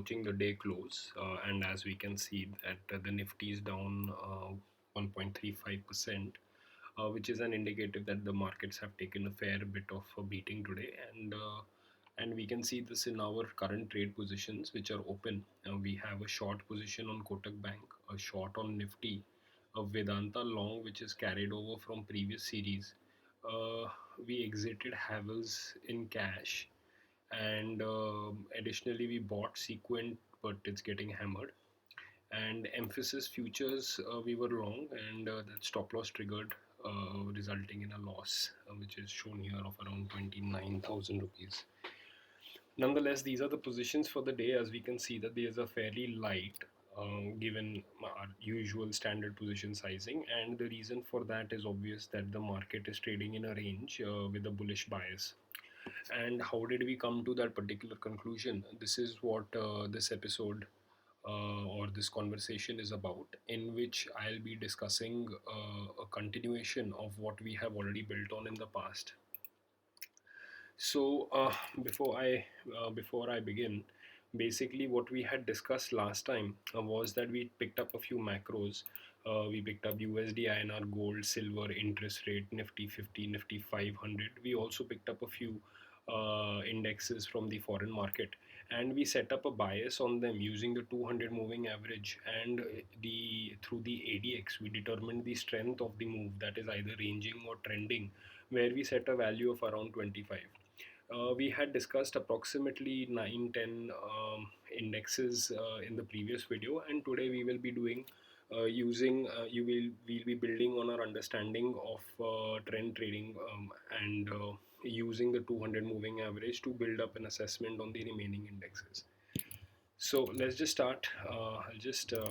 approaching the day close, and as we can see that the Nifty is down 1.35%, which is an indicative that the markets have taken a fair bit of a beating today, and we can see this in our current trade positions which are open. We have a short position on Kotak Bank, a short on Nifty, a Vedanta long which is carried over from previous series. Uh, we exited Havels in cash, and additionally we bought Sequent, but it's getting hammered. And Emphasis futures, we were long, and that stop loss triggered, resulting in a loss, which is shown here of around 29,000 rupees. Nonetheless, these are the positions for the day. As we can see that these are fairly light, given our usual standard position sizing, and the reason for that is obvious, that the market is trading in a range with a bullish bias. And how did we come to that particular conclusion? This is what this episode or this conversation is about, in which I'll be discussing a continuation of what we have already built on in the past. So before I begin, basically what we had discussed last time was that we picked up a few macros. We picked up USD, INR, gold, silver, interest rate, Nifty 50, Nifty 500. We also picked up a few indexes from the foreign market, and we set up a bias on them using the 200 moving average, and the through the ADX we determined the strength of the move, that is either ranging or trending, where we set a value of around 25. We had discussed approximately 9 10 indexes in the previous video, and today we will be doing using we'll be building on our understanding of trend trading, and using the 200 moving average to build up an assessment on the remaining indexes. So let's just start. I'll just 1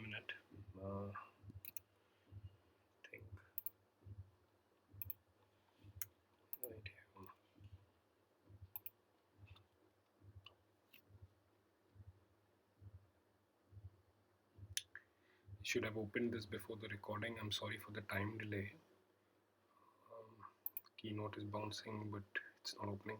minute. Think right here. Should have opened this before the recording. I'm sorry for the time delay. Keynote is bouncing, but it's not opening.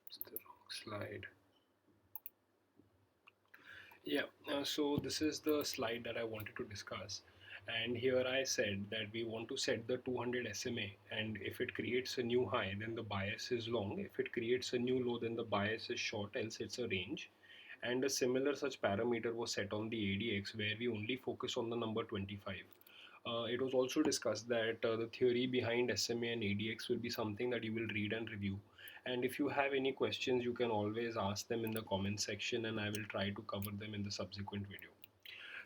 It's the wrong slide. Yeah, so this is the slide that I wanted to discuss. And here I said that we want to set the 200 SMA, and if it creates a new high, then the bias is long. If it creates a new low, then the bias is short, else it's a range. And a similar such parameter was set on the ADX, where we only focus on the number 25. It was also discussed that the theory behind SMA and ADX will be something that you will read and review. And if you have any questions, you can always ask them in the comment section, and I will try to cover them in the subsequent video.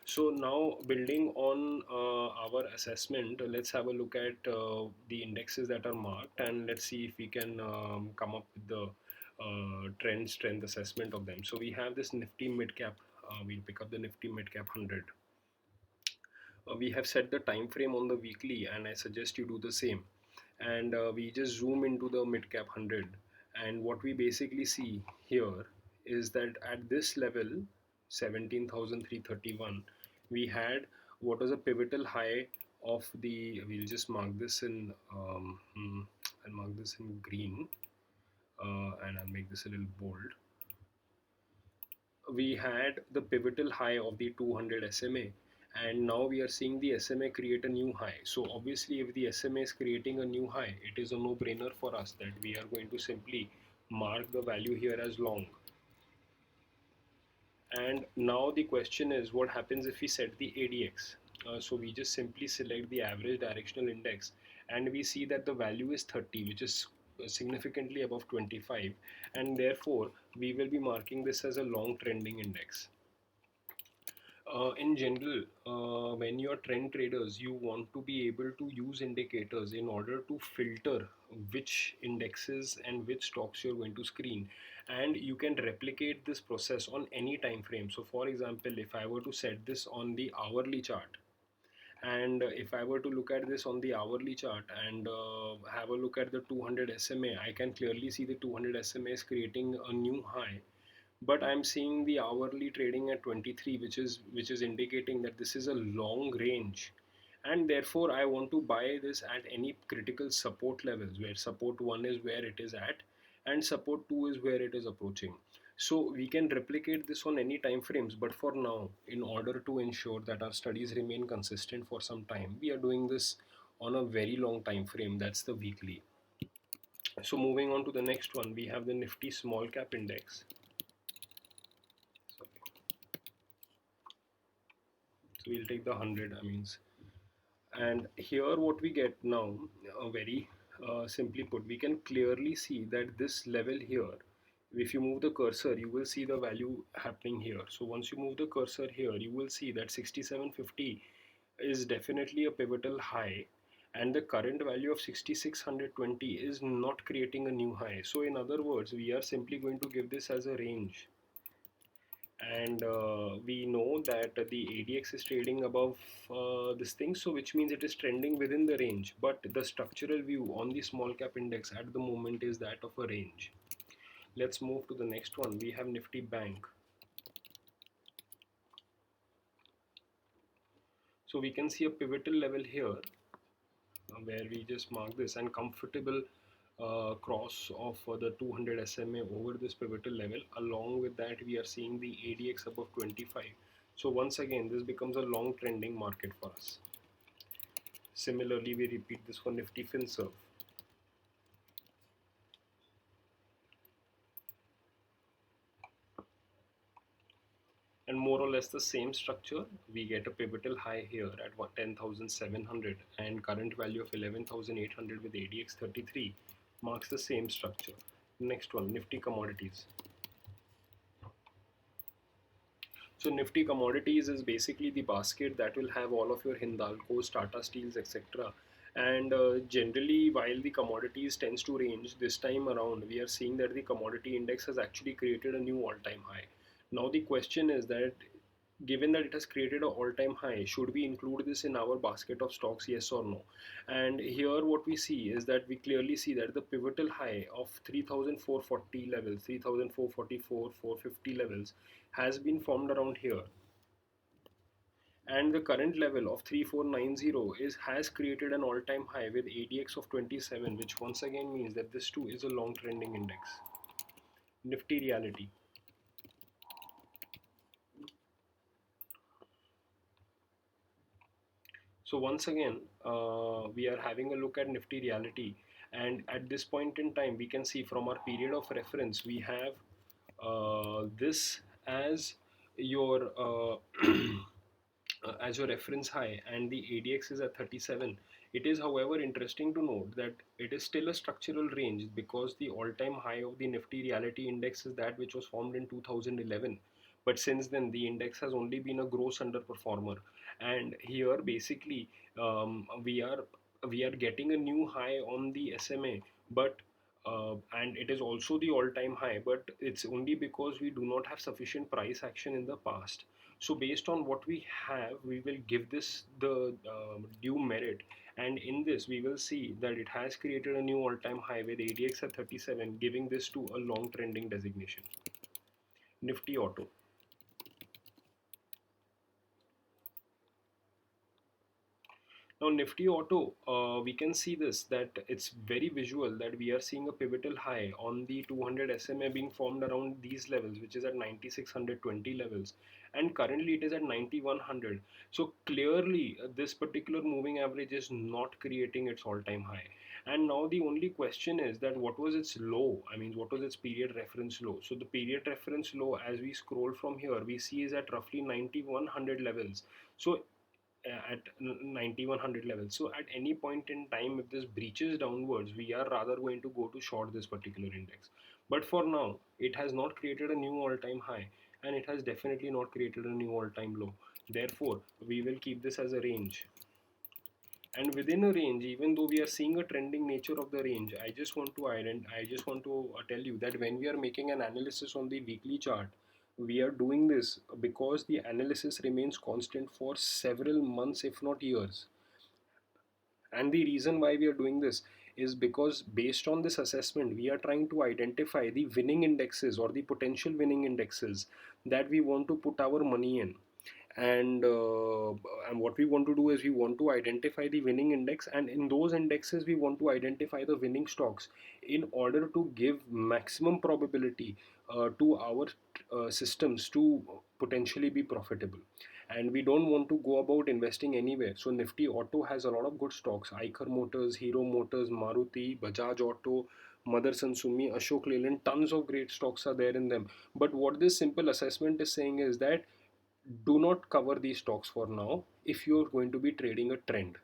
So now, building on our assessment, let's have a look at the indexes that are marked, and let's see if we can come up with the trend strength assessment of them. So we have this Nifty mid cap. We'll pick up the Nifty mid cap 100. We have set the time frame on the weekly, and I suggest you do the same. And we just zoom into the mid cap 100, and what we basically see here is that at this level, 17,331, we had what was a pivotal high of the, we'll just mark this in I'll mark this in green, and I'll make this a little bold. We had the pivotal high of the 200 SMA, and now we are seeing the SMA create a new high. So obviously, if the SMA is creating a new high, it is a no-brainer for us that we are going to simply mark the value here as long. And now the question is, what happens if we set the ADX? So we just simply select the average directional index, and we see that the value is 30, which is significantly above 25, and therefore we will be marking this as a long trending index. In general, when you're trend traders, you want to be able to use indicators in order to filter which indexes and which stocks you're going to screen, and you can replicate this process on any time frame. So for example, if I were to set this on the hourly chart, and if I were to look at this on the hourly chart and have a look at the 200 SMA, I can clearly see the 200 SMA is creating a new high, but I'm seeing the hourly trading at 23, which is indicating that this is a long range, and therefore I want to buy this at any critical support levels, where support 1 is where it is at and support 2 is where it is approaching. So we can replicate this on any time frames, but for now, in order to ensure that our studies remain consistent for some time, we are doing this on a very long time frame, that's the weekly. So moving on to the next one, we have the Nifty small cap index. So we'll take the 100 I means, and here what we get now, very simply put, we can clearly see that this level here, if you move the cursor you will see the value happening here. So once you move the cursor here, you will see that 6750 is definitely a pivotal high, and the current value of 6620 is not creating a new high. So in other words, we are simply going to give this as a range, and we know that the ADX is trading above this thing, so which means it is trending within the range, but the structural view on the small cap index at the moment is that of a range. Let's move to the next one. We have Nifty Bank. So we can see a pivotal level here, where we just mark this, and comfortable cross of the 200 SMA over this pivotal level. Along with that, we are seeing the ADX above 25. So once again, this becomes a long trending market for us. Similarly, we repeat this for Nifty FinServe. And more or less the same structure. We get a pivotal high here at 10,700 and current value of 11,800 with ADX 33 marks the same structure. Next one, Nifty Commodities. So Nifty Commodities is basically the basket that will have all of your Hindalcos, Tata Steels, etc. And generally, while the commodities tends to range, this time around we are seeing that the commodity index has actually created a new all-time high. Now the question is that, given that it has created an all-time high, should we include this in our basket of stocks, yes or no? And here what we see is that we clearly see that the pivotal high of 3440 levels, 3444, 450 levels has been formed around here, and the current level of 3490 is has created an all-time high with ADX of 27, which once again means that this too is a long trending index. Nifty Reality. So once again, we are having a look at Nifty Reality, and at this point in time, we can see from our period of reference, we have this as your as your reference high, and the ADX is at 37. It is, however, interesting to note that it is still a structural range, because the all-time high of the Nifty Reality Index is that which was formed in 2011. But since then, the index has only been a gross underperformer, and here basically we are getting a new high on the SMA, but and it is also the all-time high, but it's only because we do not have sufficient price action in the past. So based on what we have, we will give this the due merit, and in this we will see that it has created a new all-time high with ADX at 37, giving this to a long trending designation. Nifty Auto. Now Nifty Auto, we can see this, that it's very visual that we are seeing a pivotal high on the 200 SMA being formed around these levels, which is at 9620 levels, and currently it is at 9100. So clearly this particular moving average is not creating its all-time high. And now the only question is that what was its low? I mean, what was its period reference low? So the period reference low, as we scroll from here, we see is at roughly 9100 levels. So at 9100 levels. So at any point in time, if this breaches downwards, we are rather going to go to short this particular index. But for now, it has not created a new all-time high, and it has definitely not created a new all-time low. Therefore, we will keep this as a range. And within a range, even though we are seeing a trending nature of the range, I just want to tell you that when we are making an analysis on the weekly chart, we are doing this because the analysis remains constant for several months, if not years. And the reason why we are doing this is because based on this assessment, we are trying to identify the winning indexes or the potential winning indexes that we want to put our money in. And what we want to do is we want to identify the winning index, and in those indexes we want to identify the winning stocks in order to give maximum probability to our systems to potentially be profitable. And we don't want to go about investing anywhere. So Nifty Auto has a lot of good stocks: Eicher Motors, Hero Motors, Maruti, Bajaj Auto, Motherson Sumi, Ashok Leyland. Tons of great stocks are there in them. But what this simple assessment is saying is that do not cover these stocks for now if you're going to be trading a trend.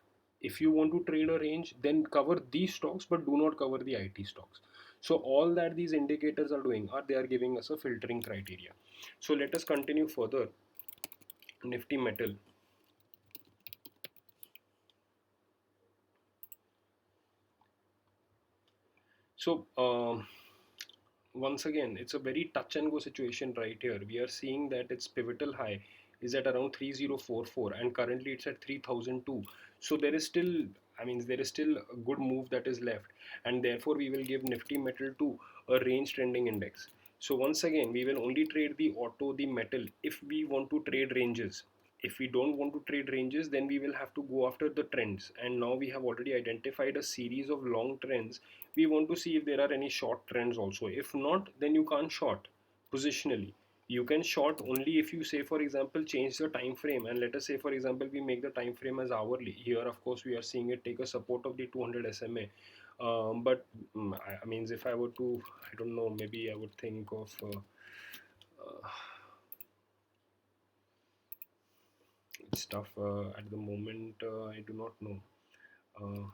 If you want to trade a range, then cover these stocks, but do not cover the IT stocks. So all that these indicators are doing are they are giving us a filtering criteria. So let us continue further. Nifty Metal. So once again, it's a very touch and go situation right here. We are seeing that its pivotal high is at around 3044, and currently it's at 3002. So there is still, I mean, there is still a good move that is left, and therefore we will give Nifty Metal to a range trending index. So once again, we will only trade the auto, the metal, if we want to trade ranges. If we don't want to trade ranges, then we will have to go after the trends. And now we have already identified a series of long trends. We want to see if there are any short trends also. If not, then you can't short positionally. You can short only if you say, for example, change the time frame, and let us say, for example, we make the time frame as hourly. Here of course we are seeing it take a support of the 200 SMA. But I mean, if I were to, I don't know, maybe I would think of stuff at the moment. I do not know. uh,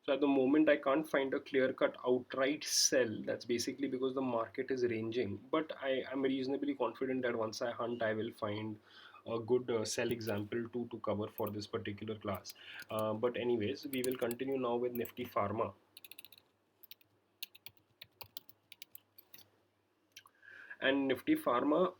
So at the moment, I can't find a clear-cut outright sell. That's basically because the market is ranging. But I am reasonably confident that once I hunt, I will find a good sell example to cover for this particular class. But anyways, we will continue now with Nifty Pharma. And Nifty Pharma,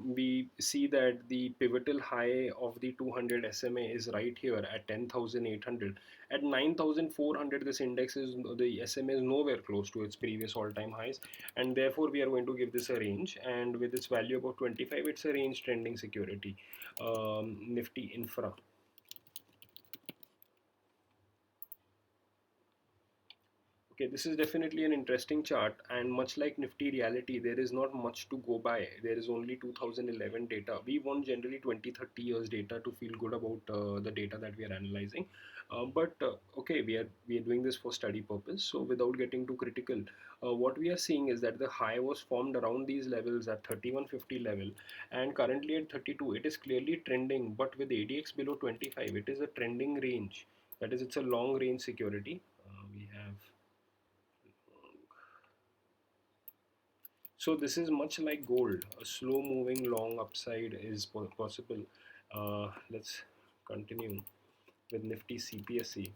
we see that the pivotal high of the 200 SMA is right here at 10,800. At 9,400, this index is, the SMA is nowhere close to its previous all-time highs, and therefore we are going to give this a range. And with its value about 25, it's a range trending security. Nifty Infra. Okay, this is definitely an interesting chart, and much like Nifty Reality, there is not much to go by. There is only 2011 data. We want generally 20, 30 years data to feel good about the data that we are analyzing. But okay, we are doing this for study purpose. So without getting too critical, what we are seeing is that the high was formed around these levels at 3150 level, and currently at 32. It is clearly trending, but with ADX below 25, it is a trending range. That is, it's a long range security. We have So this is much like gold. A slow moving long upside is possible. Let's continue with Nifty CPSE.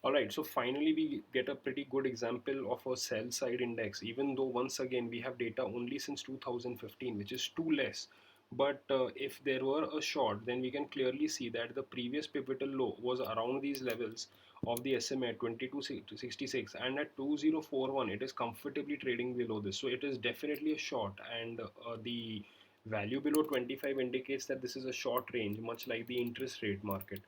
Alright, so finally we get a pretty good example of a sell side index, even though once again we have data only since 2015, which is too less. But if there were a short, then we can clearly see that the previous pivotal low was around these levels of the SMA at 2266, and at 2041 it is comfortably trading below this. So it is definitely a short, and the value below 25 indicates that this is a short range, much like the interest rate market.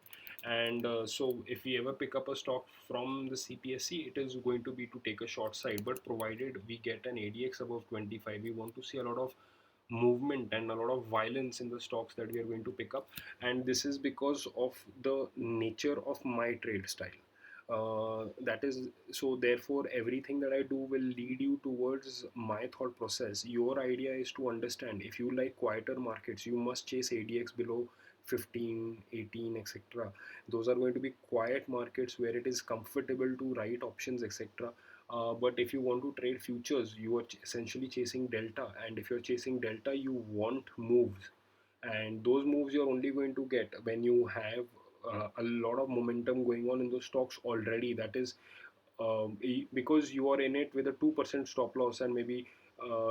And so if we ever pick up a stock from the CPSC, it is going to be to take a short side, but provided we get an ADX above 25, we want to see a lot of movement and a lot of violence in the stocks that we are going to pick up. And this is because of the nature of my trade style. That is, so therefore everything that I do will lead you towards my thought process. Your idea is to understand, if you like quieter markets, you must chase ADX below 15, 18, etc. Those are going to be quiet markets where it is comfortable to write options, etc. But if you want to trade futures, you are essentially chasing delta, and if you're chasing delta, you want moves, and those moves you're only going to get when you have a lot of momentum going on in those stocks already. That is, because you are in it with a 2% stop loss, and maybe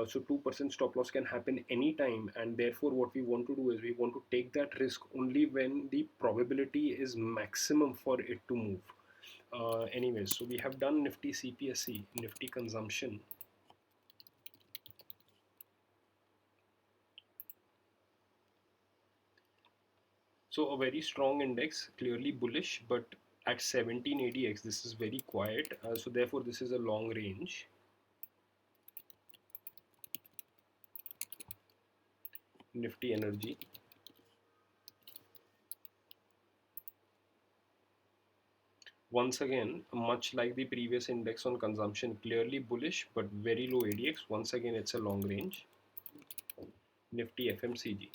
So 2% stop loss can happen anytime, and therefore what we want to do is we want to take that risk only when the probability is maximum for it to move. Anyways, so we have done Nifty CPSE, Nifty consumption. So a very strong index, clearly bullish, but at 17 ADX, this is very quiet. So therefore, this is a long range. Nifty energy. Once again, much like the previous index on consumption, clearly bullish, but very low ADX. Once again, it's a long range. Nifty FMCG.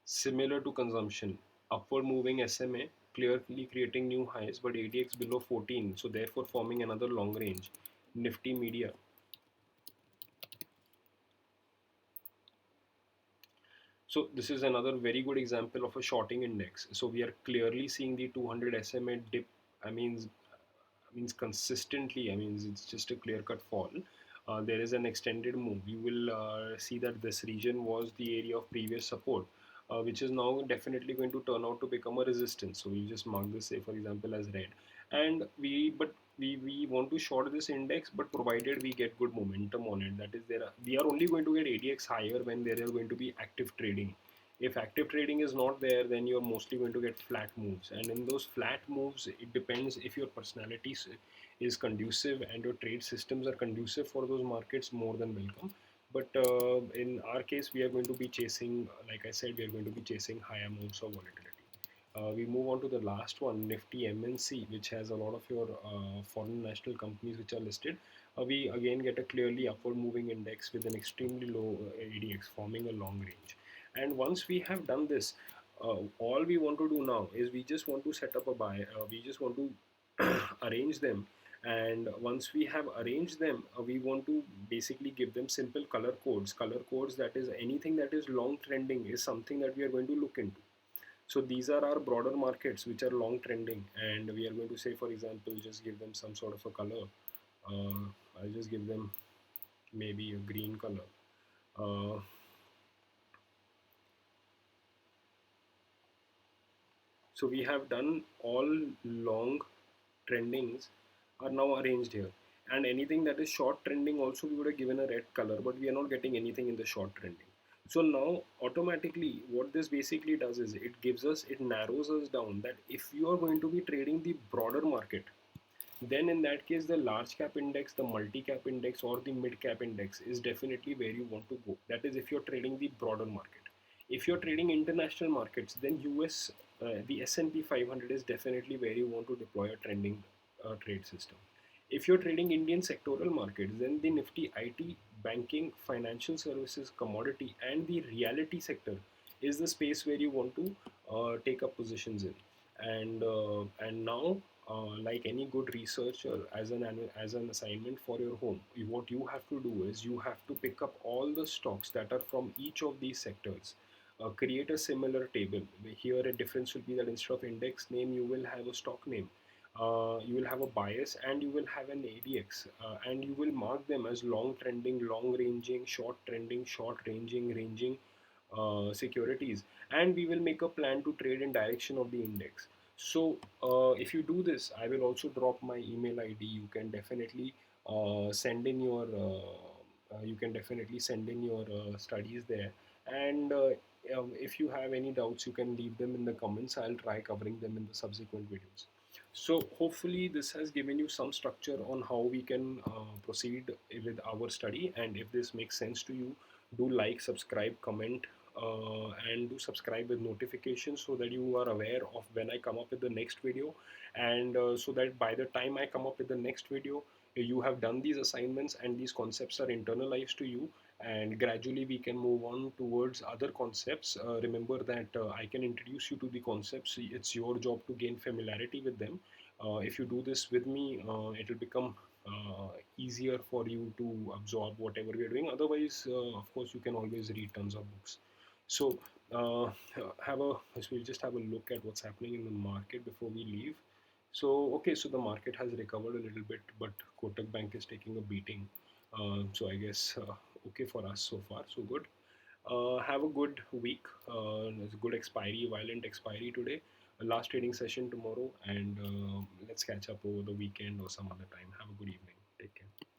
Similar to consumption, upward moving SMA, clearly creating new highs, but ADX below 14, so therefore forming another long range. Nifty media. So this is another very good example of a shorting index. So we are clearly seeing the 200 SMA dip. I means consistently. I mean, it's just a clear-cut fall. There is an extended move. You will see that this region was the area of previous support, which is now definitely going to turn out to become a resistance. So we just mark this, say for example, as red. And we want to short this index, but provided we get good momentum on it. That is, we are only going to get ADX higher when there are going to be active trading. If active trading is not there, then you're mostly going to get flat moves, and in those flat moves it depends if your personality is conducive and your trade systems are conducive for those markets, more than welcome. But in our case, we are going to be chasing, like I said, we are going to be chasing high amounts of volatility. We move on to the last one, Nifty MNC, which has a lot of your foreign national companies which are listed. We again get a clearly upward moving index with an extremely low ADX, forming a long range. And once we have done this, all we want to do now is we just want to set up a buy. We just want to arrange them. And once we have arranged them, we want to basically give them simple color codes. Color codes, that is, anything that is long trending is something that we are going to look into. So these are our broader markets which are long trending, and we are going to say, for example, just give them some sort of a color. Uh, I'll just give them maybe a green color. Uh, so we have done all long trendings are now arranged here, and anything that is short trending also we would have given a red color, but we are not getting anything in the short trending. So now automatically what this basically does is it narrows us down that if you are going to be trading the broader market, then in that case the large cap index, the multi cap index, or the mid cap index is definitely where you want to go. That is if you're trading the broader market. If you're trading international markets, then US, the S&P 500 is definitely where you want to deploy a trending trade system. If you're trading Indian sectoral markets, then the Nifty IT, banking, financial services, commodity, and the reality sector is the space where you want to take up positions in. And now, like any good researcher, as an assignment for your home, what you have to do is you have to pick up all the stocks that are from each of these sectors. Create a similar table. Here, a difference will be that instead of index name, you will have a stock name. You will have a bias, and you will have an ADX, and you will mark them as long trending, long ranging, short trending, short ranging, ranging securities, and we will make a plan to trade in direction of the index. So if you do this, I will also drop my email ID. You can definitely send in your studies there, and if you have any doubts, you can leave them in the comments. I'll try covering them in the subsequent videos. So hopefully this has given you some structure on how we can proceed with our study, and if this makes sense to you, do like, subscribe, comment, and do subscribe with notifications so that you are aware of when I come up with the next video, and so that by the time I come up with the next video, you have done these assignments and these concepts are internalized to you, and gradually we can move on towards other concepts. Remember that I can introduce you to the concepts. It's your job to gain familiarity with them. If you do this with me, it will become easier for you to absorb whatever we are doing. Otherwise, of course, you can always read tons of books. So we'll just have a look at what's happening in the market before we leave. So okay, so the market has recovered a little bit, but Kotak Bank is taking a beating. So I guess okay for us so far, so good. Have a good week. There's a good expiry, violent expiry today. Last trading session tomorrow, and let's catch up over the weekend or some other time. Have a good evening. Take care.